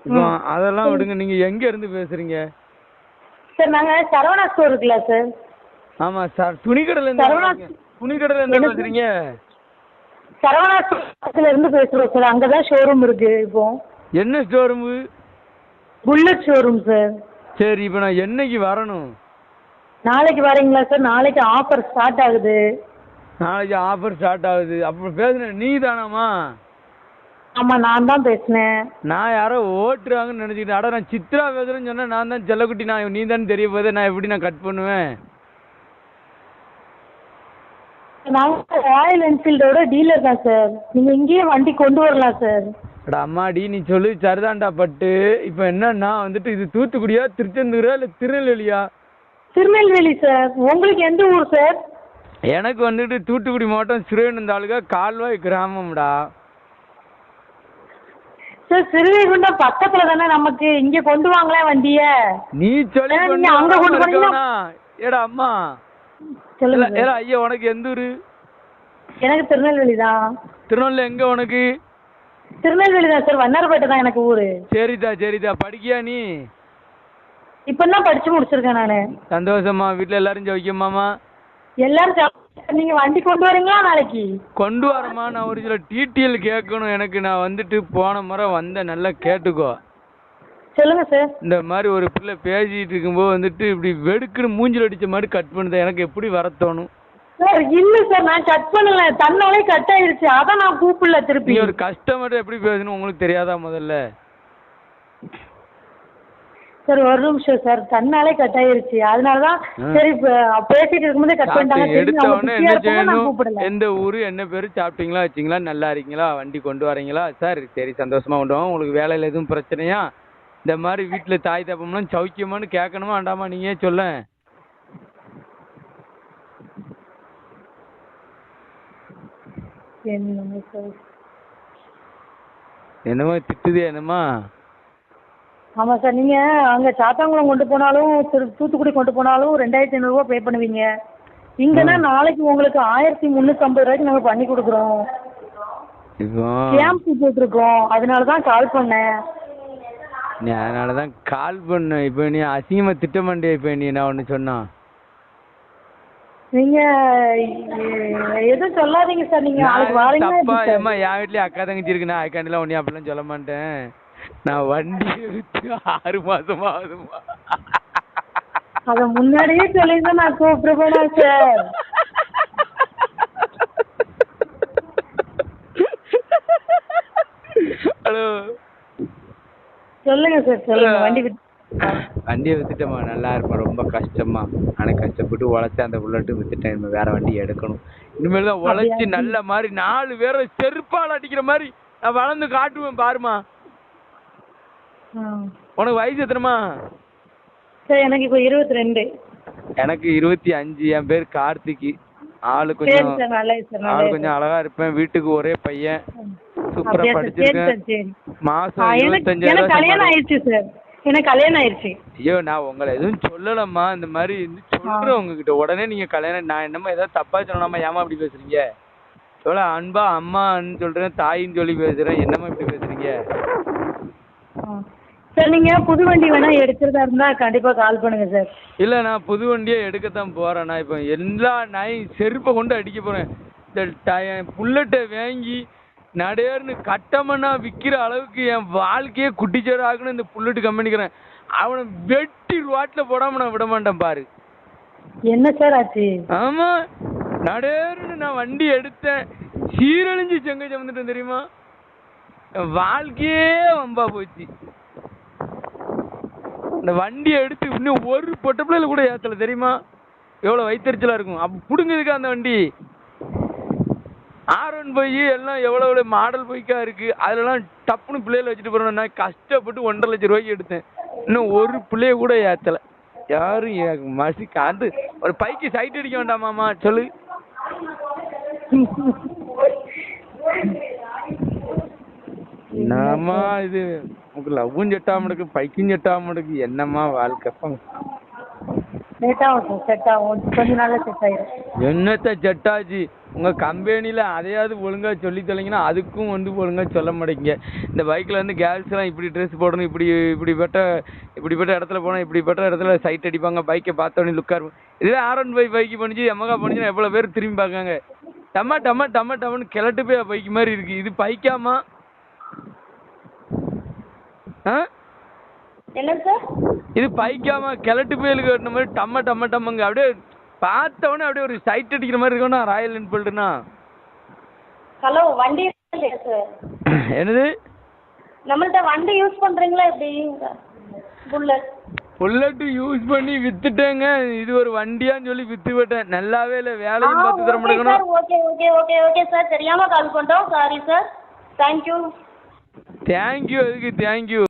இப்போ அதெல்லாம் விடுங்க. நீங்க எங்க இருந்து பேசுறீங்க? சார் நாங்க சரவணா ஸ்டோர் இருக்குல்ல சார்? ஆமா சார். துணிக்கடையில இருந்து துணிக்கடையில இருந்து பேசுறீங்க? சரவணா ஸ்டோர்ல இருந்து பேசுறோம் சார். அங்கதான் ஷோரூம் இருக்கு இப்போ. என்ன ஷோரூம்? Bullet showroom sir. சரி, இப்போ நான் என்னைக்கு வரணும்? நாளைக்கு வரீங்களா சார்? நாளைக்கு ஆஃபர் ஸ்டார்ட் ஆகுது. நாளைக்கு ஆஃபர் ஸ்டார்ட் ஆகுது. அப்போ பேசுன நீ தானாமா? ஆமா, நான் தான் பேசினேன். நான் யாரோ ஓட்டுறாங்கன்னு நினைச்சிக்கிட்டேன். அட நான் சித்ரா பேசுறேன்னு சொன்னா நான் தான் செல்லக்குட்டி. நான் நீ தானே தெரிய போதே. நான் எப்படி நான் கட் பண்ணுவேன்? நாங்க ராயல் என்ஃபீல்டோட டீலர் தான் சார். நீங்க இங்கேயே வண்டி கொண்டு வரலாம் சார். அட அம்மாடி, நீ சொல்லி சரிதான்டா. பட்டு இப்போ என்னன்னா வந்துட்டு இது தூத்துக்குடியா, திருச்செந்தூரா, இல்லை திருநெல்வேலியா? திருநெல்வேலி சார். உங்களுக்கு எந்த ஊர் சார்? எனக்கு வந்துட்டு தூத்துக்குடி மாவட்டம் சிறுவன் தாலுகா கால்வாய் கிராமம்டா. சார் சிறுவைகுண்டம் பக்கத்துல தானே நமக்கு. இங்க கொண்டு வாங்களேன் வண்டிய. நீ சொல்லி அங்க கொண்டு போனீங்கன்னா ஏடா அம்மா சொல்லுங்க. ஏடா ஐயா, உனக்கு எந்த ஊரு? எனக்கு திருநெல்வேலி தான். திருநெல்வேலி எங்க உனக்கு? திருநெல்வேலி தான் சார். வண்ணாரப்பேட்டை தான் எனக்கு ஊரு. சரிதா. படிக்கியா நீ? இப்பதான் படிச்சு முடிச்சிருக்கேன் நானு. சந்தோஷமா? வீட்டுல எல்லாரும் ஜெயிக்கமாமா? எல்லாரும். நீங்க வண்டி கொண்டு வரீங்களா நாளைக்கு? கொண்டு வரமா. நான் ஒரு சில டீட்டெயில் கேட்கணும் எனக்கு. நான் வந்துட்டு போன முறை வந்தேன், நல்லா கேட்டுக்கோ. சொல்லுங்க சார். இந்த மாதிரி ஒரு பிள்ளை பேசிட்டு இருக்கும்போது வந்துட்டு இப்படி வெடுக்குன்னு மூஞ்சில் அடிச்ச மாதிரி கட் பண்ணுது. எனக்கு எப்படி வர தோணும்? சார் இல்ல சார், நான் கட் பண்ணல. தன்னாலே கட் ஆயிருச்சு. அதான் நான் கூப்பிடல திருப்பி. ஒரு கஸ்டமர் எப்படி பேசணும் உங்களுக்கு தெரியாதா முதல்ல? சார் ஒரு நிமிஷம் சார். தன்னாலே கட் ஆயிருச்சு. அதனாலதான் சரி பேசிட்டு இருக்கும்போதே கட் பண்ணிட்டாங்க. எடுத்த உடனே என்ன செய்யணும்? எந்த ஊரு, என்ன பேரு, சாப்பிட்டீங்களா, வச்சிங்களா, நல்லா இருக்கீங்களா, வண்டி கொண்டு வரீங்களா? சார் சரி, சந்தோஷமா கொண்டு வாங்க. உங்களுக்கு வேலையில எதுவும் பிரச்சனையா? இந்த மாதிரி வீட்டுல தாய் தப்பம்லாம் சௌக்கியமானு கேட்கணுமா வேண்டாமா? நீங்க சொல்ல. என்னமோ திட்டுதே என்னமா? ஆமா சார். நீங்க அங்க சாத்தாங்குளம் கொண்டு போனாலும் தூத்துக்குடி கொண்டு போனாலும் 2500 ரூபா பே பண்ணுவீங்க. இங்கன்னா நாளைக்கு உங்களுக்கு 1350 ரூபாய்க்கு நாங்க பண்ணி கொடுக்குறோம். கேம்ப் போட்டுருக்கோம். அதனாலதான் கால் பண்ணேன். அதனாலதான் கால் பண்ணேன். இப்ப நீ அசிங்கமா திட்ட மாட்டியா? இப்ப நீ நான் ஒண்ணு சொன்னா நீங்க எதுவும் சொல்லாதீங்க சார். நீங்க நாளைக்கு வரீங்களா? ஏமா என் வீட்லயே அக்கா தங்கச்சி இருக்குன்னா அதுக்காண்டிலாம் ஒண்ணு அப்படிலாம் சொல்ல மாட்டேன். நான் வண்டி எடுத்து 6 மாசமா ஆகுதுமா. அத முன்னாடியே சொல்லிருந்தா நான் கூப்பிடுவேனா சார்? ஹலோ சொல்லுங்க சார். சொல்லுங்க. வண்டியை வித்துட்டேம்மா. நல்லா இருப்பேன். ரொம்ப கஷ்டமா. ஆனால் கஷ்டப்பட்டு உழைச்சி அந்த புல்லட்டு வித்துட்டேன். வேற வண்டி எடுக்கணும். இனிமேல் தான் உழைச்சி நல்ல மாதிரி 4 பேரை செருப்பால் அடிக்கிற மாதிரி நான் வளர்ந்து காட்டுவேன் பாருமா. உனக்கு வயசு எத்தனைமா? சார் எனக்கு இப்போ 22. எனக்கு 25. என் பேர் கார்த்திக். ஆளு கொஞ்சம் அழகா இருப்பேன். வீட்டுக்கு ஒரே பையன். சூப்பரா படிச்சிருக்கேன். மாசம் 25,000. கல்யாணம் ஆயிடுச்சு சார். எனக்கு கல்யாணம் ஆயிடுச்சு. ஐயோ, நான் உங்களை எதுவும் சொல்லலம்மா. இந்த மாதிரி சொல்றேன் உங்ககிட்ட. உடனே நீங்க கல்யாணம். நான் என்னமா ஏதாவது தப்பா சொல்லலாமா? ஏமா இப்படி பேசுறீங்க? எவ்வளோ அன்பா அம்மான்னு சொல்றேன், தாயின்னு சொல்லி பேசுறேன். என்னமா இப்படி பேசுறீங்க? சார் நீங்க புது வண்டி வேணா எடுக்கிறதா இருந்தா கண்டிப்பா கால் பண்ணுங்க சார். இல்ல, நான் புது வண்டியே எடுக்கத்தான் போறேன். நான் இப்போ எல்லா நாயும் செருப்பை கொண்டு அடிக்க போறேன். இந்த புல்லட்டை வாங்கி நடேர்னு கட்டமன்னா விற்கிற அளவுக்கு என் வாழ்க்கையே குட்டிச்சேர் ஆகணும் இந்த புல்லட்டு கம்பெனிக்கிறேன். அவனை வெட்டி ரோட்டில் போடாம நான் விட மாட்டேன் பாரு. என்ன சார் ஆச்சு? ஆமா, நடேர்னு நான் வண்டி எடுத்தேன். சீரழிஞ்சு செங்க சமந்துட்டேன் தெரியுமா? என் வாழ்க்கையே வம்பா போச்சு. இந்த வண்டியை எடுத்து இன்னும் ஒரு பொட்டப்பிள்ளையில கூட ஏத்தல தெரியுமா? எவ்வளோ வயிற்றுச்சலா இருக்கும். அப்போ பிடுங்குதுக்கா அந்த வண்டி. R1 போய் எல்லாம் எவ்வளோ மாடல் பைக்கா இருக்கு. அதுலலாம் டப்புன்னு பிள்ளைகளை வச்சுட்டு போறேன். நான் கஷ்டப்பட்டு 1.5 லட்சம் ரூபாய்க்கு எடுத்தேன். இன்னும் ஒரு பிள்ளைய கூட ஏத்தல. யாரும் மசி காந்து ஒரு பைக்கு சைட் அடிக்க வேண்டாமாமா? சொல்லு. என்னம்மா இது? உங்களுக்கு லவ்வும் செட்டாம இருக்கு, பைக்கும் செட்டாம இருக்கு. என்னம்மா வாழ்க்கை? செட் ஆகும், கொஞ்ச நாள்ல செட் ஆயிடும். என்னத்த செட்டாச்சு? உங்கள் கம்பெனியில் அதையாவது ஒழுங்காக சொல்லி தொலைங்கன்னா அதுக்கும் வந்து ஒழுங்காக சொல்ல மாட்டேங்க. இந்த பைக்கில் வந்து கேர்ள்ஸ்லாம் இப்படி ட்ரெஸ் போடணும், இப்படிப்பட்ட இடத்துல போனால் இப்படிப்பட்ட இடத்துல சைட் அடிப்பாங்க, பைக்கை பார்த்தோன்னே லுக்காக இருக்கும். இதுவே R15 பைக்கு பண்ணிச்சு எமகா பண்ணிச்சுன்னா எவ்வளோ பேர் திரும்பி பார்க்காங்க. டம்மன்னு கிளட்டு போய் பைக்கு மாதிரி இருக்குது. இது பைக்காமா? ஆ என்ன சார் இது பைக்காமா? கிளட்டு புயலுக்கு கட்டின மாதிரி டம்மங்க அப்படியே பார்த்தவொடனே அப்படியே ஒரு சைட் அடிக்கிற மாதிரி இருக்கும்னா ராயல் என்ஃபீல்டுனா. ஹலோ வண்டி சார் என்னது? நம்மள்ட்ட வண்டி யூஸ் பண்ணுறீங்களா எப்படி? புல்லட்டு யூஸ் பண்ணி வித்துட்டேங்க. இது ஒரு வண்டியான்னு சொல்லி வித்து விட்டேன். நல்லாவே இல்லை, வேலையும் பார்த்து தர முடியணும். ஓகே சார், தெரியாமல் கால் பண்ணிட்டோம், சாரி சார். தேங்க்யூ. தேங்க்யூ. அதுக்கு தேங்க்யூ.